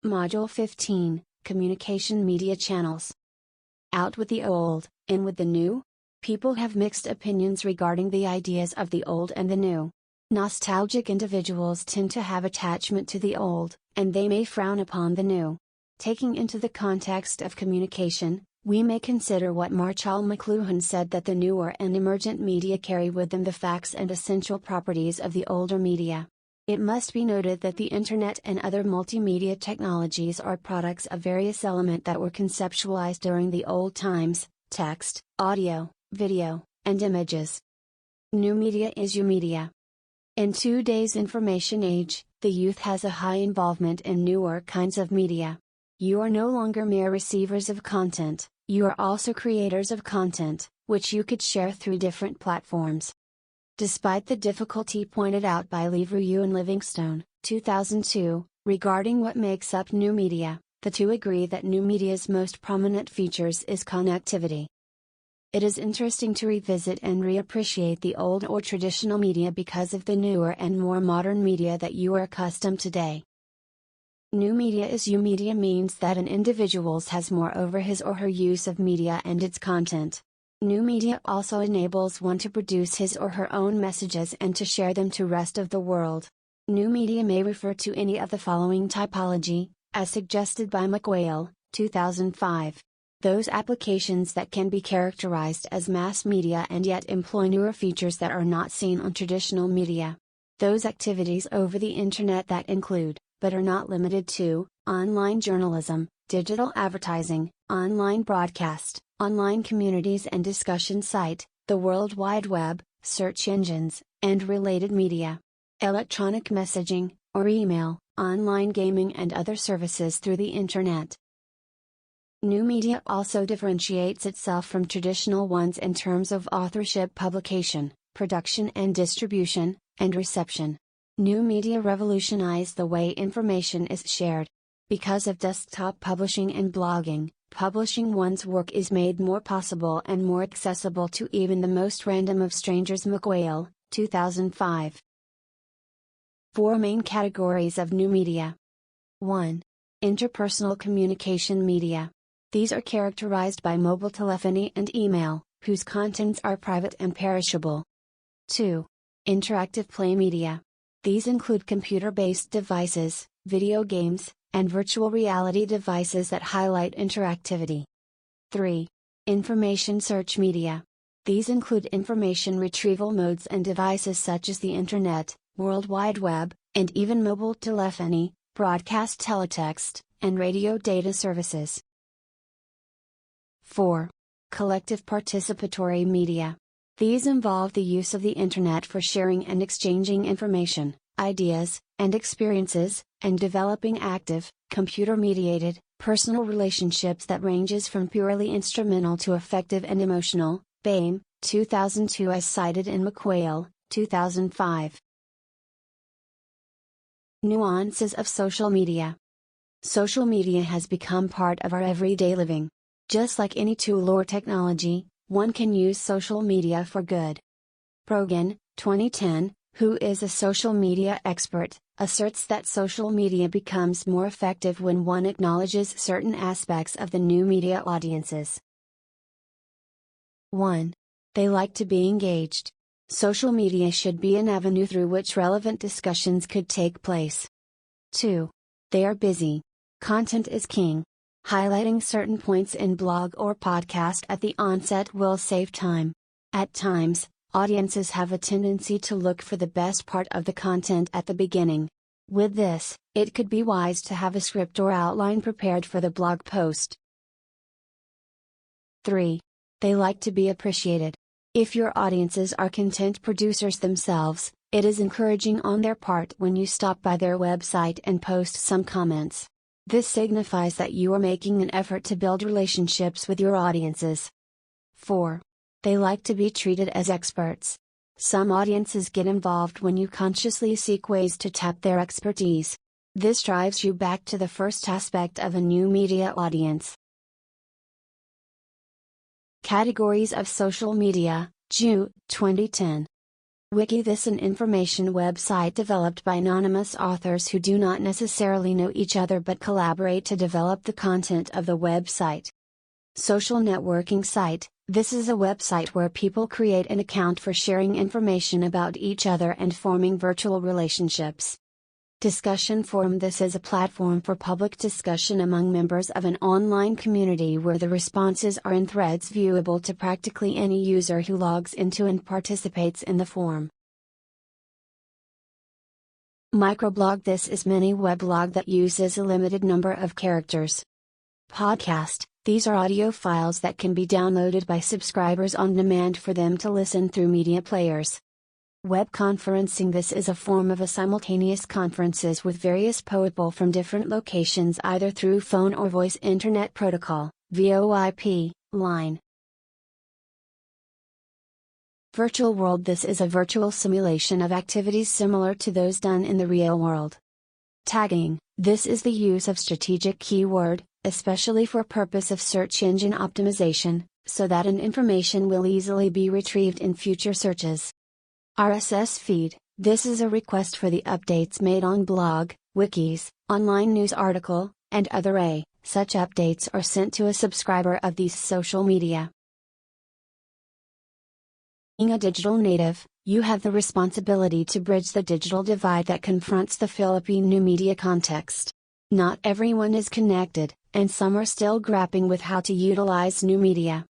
Module 15, Communication Media Channels. Out with the old, in with the new? People have mixed opinions regarding the ideas of the old and the new. Nostalgic individuals tend to have attachment to the old, and they may frown upon the new. Taking into the context of communication, we may consider what Marshall McLuhan said, that the newer and emergent media carry with them the facts and essential properties of the older media. It must be noted that the Internet and other multimedia technologies are products of various elements that were conceptualized during the old times: text, audio, video, and images. New media is you media. In today's information age, the youth has a high involvement in newer kinds of media. You are no longer mere receivers of content, you are also creators of content, which you could share through different platforms. Despite the difficulty pointed out by Leverue and Livingstone, 2002, regarding what makes up new media, the two agree that new media's most prominent features is connectivity. It is interesting to revisit and reappreciate the old or traditional media because of the newer and more modern media that you are accustomed to today. New media is you media means that an individual has more over his or her use of media and its content. New media also enables one to produce his or her own messages and to share them to rest of the world. New media may refer to any of the following typology, as suggested by McWhale, 2005. Those applications that can be characterized as mass media and yet employ newer features that are not seen on traditional media. Those activities over the Internet that include, but are not limited to, online journalism, digital advertising, online broadcast, online communities and discussion site, the World Wide Web, search engines, and related media. Electronic messaging, or email, online gaming and other services through the Internet. New media also differentiates itself from traditional ones in terms of authorship, publication, production and distribution, and reception. New media revolutionize the way information is shared. Because of desktop publishing and blogging, publishing one's work is made more possible and more accessible to even the most random of strangers. McWhale, 2005. Four main categories of new media. 1. Interpersonal communication media. These are characterized by mobile telephony and email, whose contents are private and perishable. 2. Interactive play media. These include computer-based devices, video games, and virtual reality devices that highlight interactivity. 3. Information search media. These include information retrieval modes and devices such as the Internet, World Wide Web, and even mobile telephony, broadcast teletext, and radio data services. 4. Collective participatory media. These involve the use of the Internet for sharing and exchanging information, ideas, and experiences, and developing active, computer-mediated, personal relationships that ranges from purely instrumental to effective and emotional. Bain, 2002, as cited in McWhale, 2005. Nuances of social media. Social media has become part of our everyday living. Just like any tool or technology, one can use social media for good. Brogan, 2010, who is a social media expert, asserts that social media becomes more effective when one acknowledges certain aspects of the new media audiences. 1. They like to be engaged. Social media should be an avenue through which relevant discussions could take place. 2. They are busy. Content is king. Highlighting certain points in blog or podcast at the onset will save time. At times, audiences have a tendency to look for the best part of the content at the beginning. With this, it could be wise to have a script or outline prepared for the blog post. 3. They like to be appreciated. If your audiences are content producers themselves, it is encouraging on their part when you stop by their website and post some comments. This signifies that you are making an effort to build relationships with your audiences. 4. They like to be treated as experts. Some audiences get involved when you consciously seek ways to tap their expertise. This drives you back to the first aspect of a new media audience. Categories of social media, June 2010. Wiki, this an information website developed by anonymous authors who do not necessarily know each other but collaborate to develop the content of the website. Social networking site, this is a website where people create an account for sharing information about each other and forming virtual relationships. Discussion forum, this is a platform for public discussion among members of an online community where the responses are in threads viewable to practically any user who logs into and participates in the forum. Microblog, this is mini weblog that uses a limited number of characters. Podcast, these are audio files that can be downloaded by subscribers on demand for them to listen through media players. Web conferencing, this is a form of a simultaneous conferences with various people from different locations either through phone or voice internet protocol, VoIP, line. Virtual world, this is a virtual simulation of activities similar to those done in the real world. Tagging, this is the use of strategic keyword, especially for purpose of search engine optimization, so that an information will easily be retrieved in future searches. RSS feed, this is a request for the updates made on blog, wikis, online news article, and other such updates are sent to a subscriber of these social media. Being a digital native, you have the responsibility to bridge the digital divide that confronts the Philippine new media context. Not everyone is connected, and some are still grappling with how to utilize new media.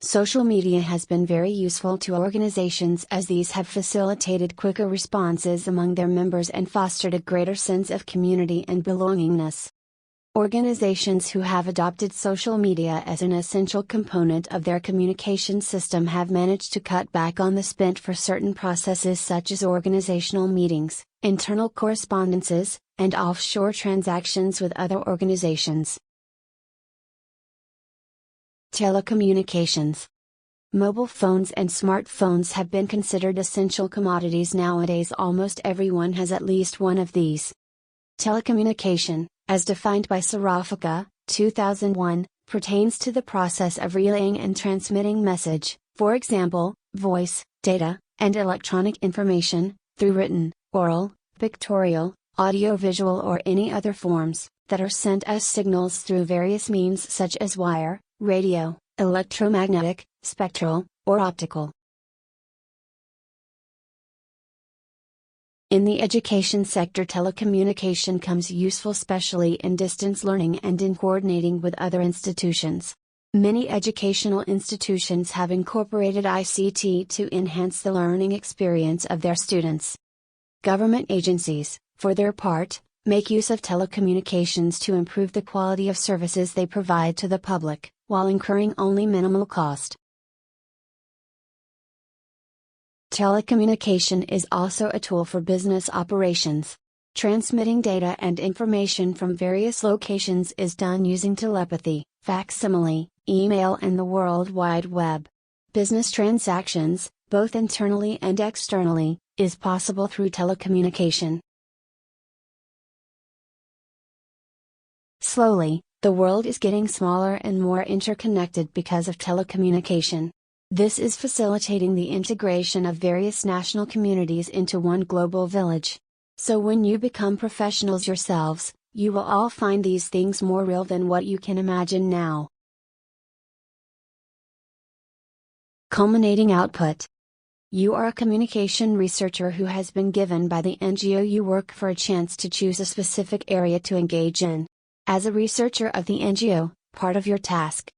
Social media has been very useful to organizations as these have facilitated quicker responses among their members and fostered a greater sense of community and belongingness. Organizations who have adopted social media as an essential component of their communication system have managed to cut back on the spend for certain processes such as organizational meetings, internal correspondences, and offshore transactions with other organizations. Telecommunications. Mobile phones and smartphones have been considered essential commodities nowadays. Almost everyone has at least one of these. Telecommunication, as defined by Sarafaka, 2001, pertains to the process of relaying and transmitting message, for example, voice, data, and electronic information, through written, oral, pictorial, audiovisual or any other forms, that are sent as signals through various means such as wire, radio, electromagnetic, spectral, or optical. In the education sector, telecommunication comes useful especially in distance learning and in coordinating with other institutions. Many educational institutions have incorporated ICT to enhance the learning experience of their students. Government agencies, for their part, make use of telecommunications to improve the quality of services they provide to the public, while incurring only minimal cost. Telecommunication is also a tool for business operations. Transmitting data and information from various locations is done using telepathy, facsimile, email and the World Wide Web. Business transactions, both internally and externally, is possible through telecommunication. Slowly, the world is getting smaller and more interconnected because of telecommunication. This is facilitating the integration of various national communities into one global village. So when you become professionals yourselves, you will all find these things more real than what you can imagine now. Culminating output. You are a communication researcher who has been given by the NGO you work for a chance to choose a specific area to engage in. As a researcher of the NGO, part of your task.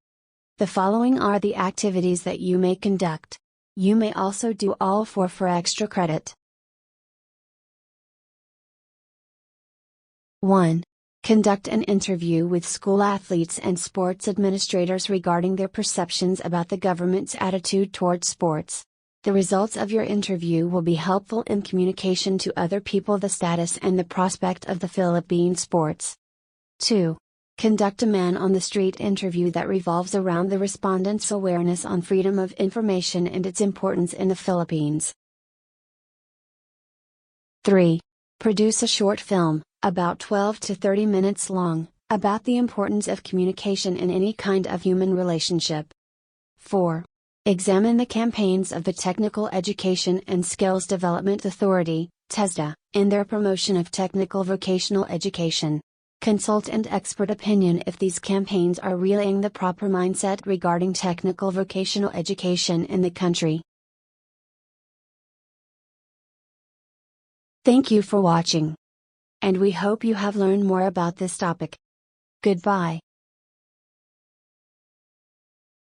The following are the activities that you may conduct. You may also do all four for extra credit. 1. Conduct an interview with school athletes and sports administrators regarding their perceptions about the government's attitude toward sports. The results of your interview will be helpful in communication to other people the status and the prospect of the Philippine sports. 2. Conduct a man on the street interview that revolves around the respondent's awareness on freedom of information and its importance in the Philippines. 3. Produce a short film, about 12 to 30 minutes long, about the importance of communication in any kind of human relationship. 4. Examine the campaigns of the Technical Education and Skills Development Authority, TESDA, in their promotion of technical vocational education. Consult an expert opinion if these campaigns are relaying the proper mindset regarding technical vocational education in the country. Thank you for watching. And we hope you have learned more about this topic. Goodbye.